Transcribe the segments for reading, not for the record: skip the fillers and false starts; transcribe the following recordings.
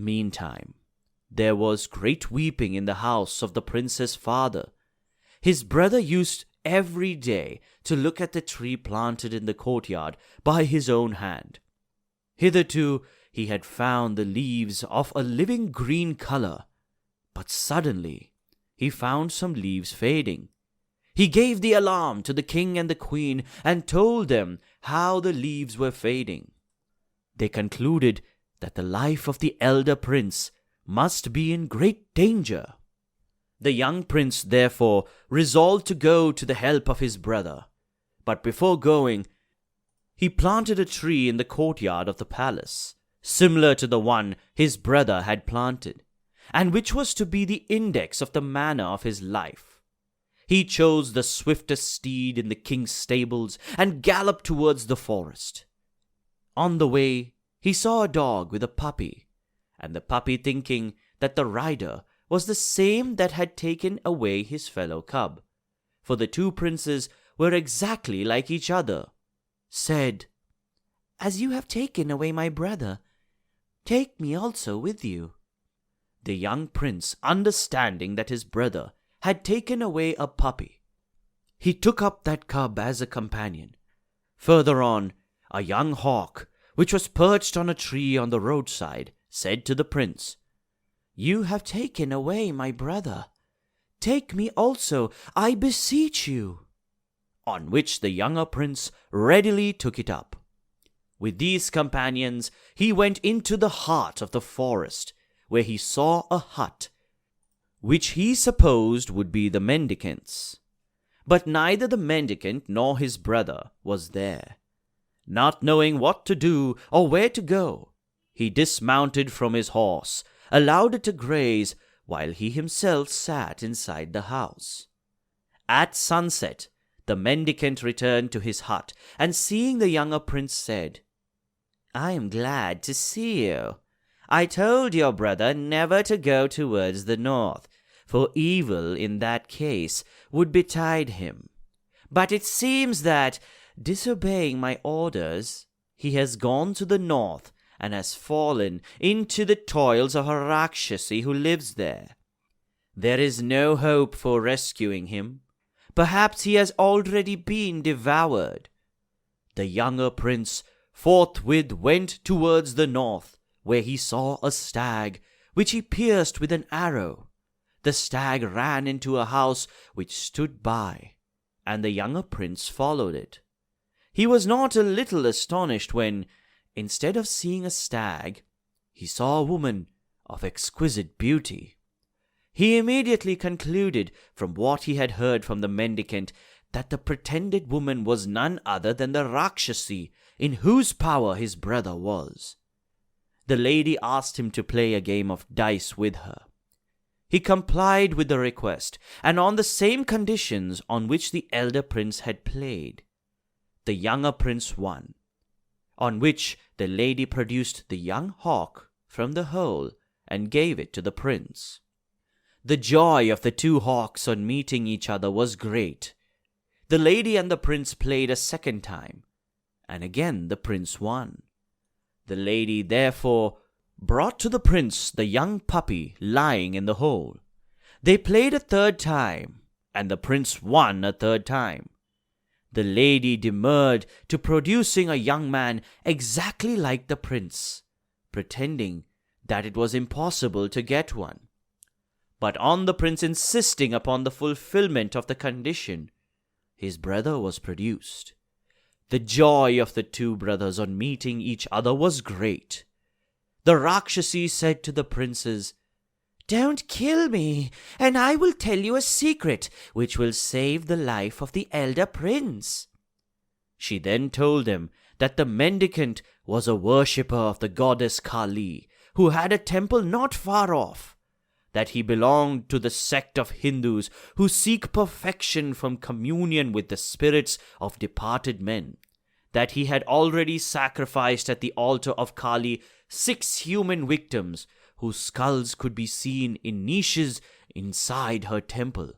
Meantime, there was great weeping in the house of the prince's father. His brother used every day to look at the tree planted in the courtyard by his own hand. Hitherto he had found the leaves of a living green color, but suddenly he found some leaves fading. He gave the alarm to the king and the queen and told them how the leaves were fading. They concluded that the life of the elder prince must be in great danger. The young prince therefore resolved to go to the help of his brother. But before going, he planted a tree in the courtyard of the palace, similar to the one his brother had planted, and which was to be the index of the manner of his life. He chose the swiftest steed in the king's stables and galloped towards the forest. On the way, he saw a dog with a puppy, and the puppy, thinking that the rider was the same that had taken away his fellow cub, for the two princes were exactly like each other, said, "As you have taken away my brother, take me also with you." The young prince, understanding that his brother had taken away a puppy, he took up that cub as a companion. Further on, a young hawk, which was perched on a tree on the roadside, said to the prince, "You have taken away my brother. Take me also, I beseech you." On which the younger prince readily took it up. With these companions, he went into the heart of the forest, where he saw a hut, which he supposed would be the mendicant's. But neither the mendicant nor his brother was there. Not knowing what to do or where to go, he dismounted from his horse, allowed it to graze, while he himself sat inside the house. At sunset, the mendicant returned to his hut, and seeing the younger prince said, "I am glad to see you. I told your brother never to go towards the north, for evil in that case would betide him. But it seems that, disobeying my orders, he has gone to the north and has fallen into the toils of a Rakshasi who lives there. There is no hope for rescuing him. Perhaps he has already been devoured." The younger prince forthwith went towards the north, where he saw a stag, which he pierced with an arrow. The stag ran into a house which stood by, and the younger prince followed it. He was not a little astonished when, instead of seeing a stag, he saw a woman of exquisite beauty. He immediately concluded from what he had heard from the mendicant that the pretended woman was none other than the Rakshasi in whose power his brother was. The lady asked him to play a game of dice with her. He complied with the request, and on the same conditions on which the elder prince had played. The younger prince won, on which the lady produced the young hawk from the hole and gave it to the prince. The joy of the two hawks on meeting each other was great. The lady and the prince played a second time, and again the prince won. The lady therefore brought to the prince the young puppy lying in the hole. They played a third time, and the prince won a third time. The lady demurred to producing a young man exactly like the prince, pretending that it was impossible to get one. But on the prince insisting upon the fulfillment of the condition, his brother was produced. The joy of the two brothers on meeting each other was great. The Rakshasi said to the princes, "Don't kill me, and I will tell you a secret which will save the life of the elder prince." She then told them that the mendicant was a worshipper of the goddess Kali, who had a temple not far off, that he belonged to the sect of Hindus who seek perfection from communion with the spirits of departed men, that he had already sacrificed at the altar of Kali 6 human victims whose skulls could be seen in niches inside her temple,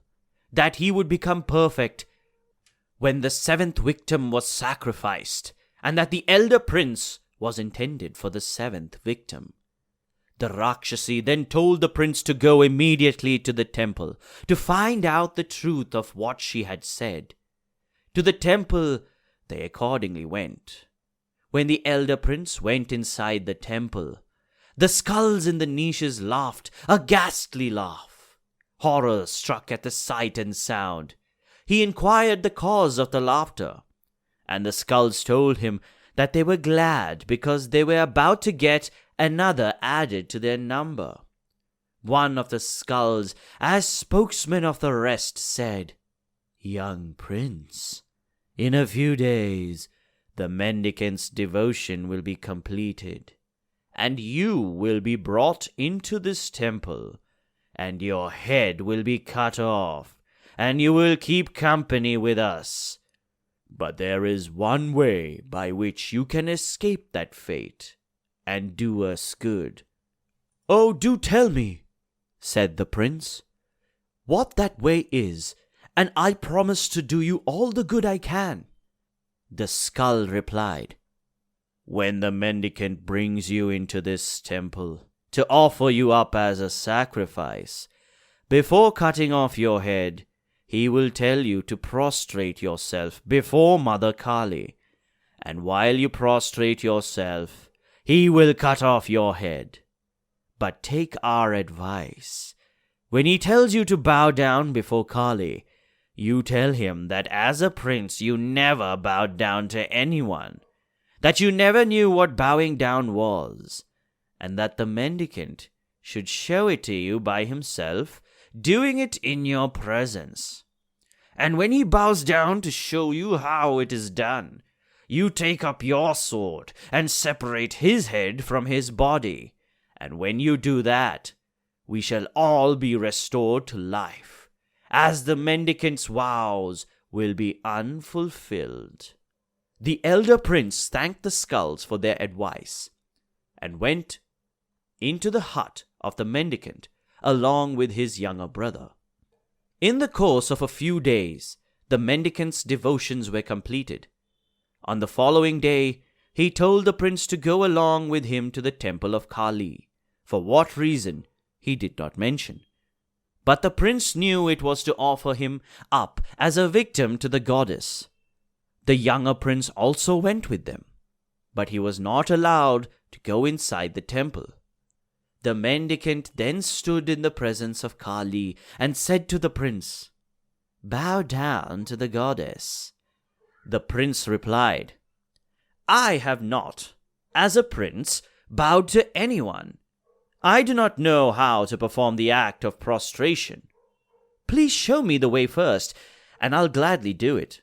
that he would become perfect when the 7th victim was sacrificed, and that the elder prince was intended for the 7th victim. The Rakshasi then told the prince to go immediately to the temple to find out the truth of what she had said. To the temple they accordingly went. When the elder prince went inside the temple, the skulls in the niches laughed a ghastly laugh. Horror struck at the sight and sound. He inquired the cause of the laughter, and the skulls told him that they were glad because they were about to get another added to their number. One of the skulls, as spokesman of the rest, said, "Young prince, in a few days the mendicant's devotion will be completed, and you will be brought into this temple, and your head will be cut off, and you will keep company with us. But there is one way by which you can escape that fate and do us good." "Oh, do tell me," said the prince, "what that way is, and I promise to do you all the good I can." The skull replied, "When the mendicant brings you into this temple to offer you up as a sacrifice, before cutting off your head, he will tell you to prostrate yourself before Mother Kali, and while you prostrate yourself, he will cut off your head. But take our advice. When he tells you to bow down before Kali, you tell him that as a prince you never bowed down to anyone, that you never knew what bowing down was, and that the mendicant should show it to you by himself, doing it in your presence. And when he bows down to show you how it is done, you take up your sword and separate his head from his body. And when you do that, we shall all be restored to life, as the mendicant's vows will be unfulfilled." The elder prince thanked the skulls for their advice and went into the hut of the mendicant along with his younger brother. In the course of a few days, the mendicant's devotions were completed. On the following day, he told the prince to go along with him to the temple of Kali. For what reason, he did not mention. But the prince knew it was to offer him up as a victim to the goddess. The younger prince also went with them, but he was not allowed to go inside the temple. The mendicant then stood in the presence of Kali and said to the prince, "Bow down to the goddess." The prince replied, "I have not, as a prince, bowed to anyone. I do not know how to perform the act of prostration. Please show me the way first, and I'll gladly do it."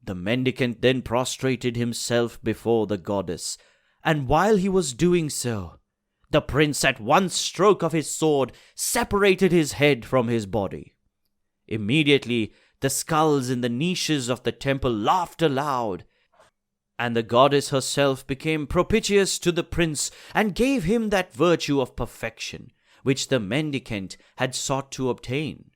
The mendicant then prostrated himself before the goddess, and while he was doing so, the prince at one stroke of his sword separated his head from his body. Immediately the skulls in the niches of the temple laughed aloud, and the goddess herself became propitious to the prince and gave him that virtue of perfection which the mendicant had sought to obtain.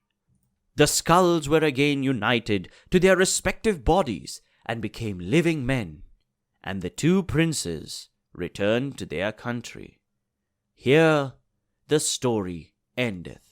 The skulls were again united to their respective bodies and became living men, and the two princes returned to their country. Here the story endeth.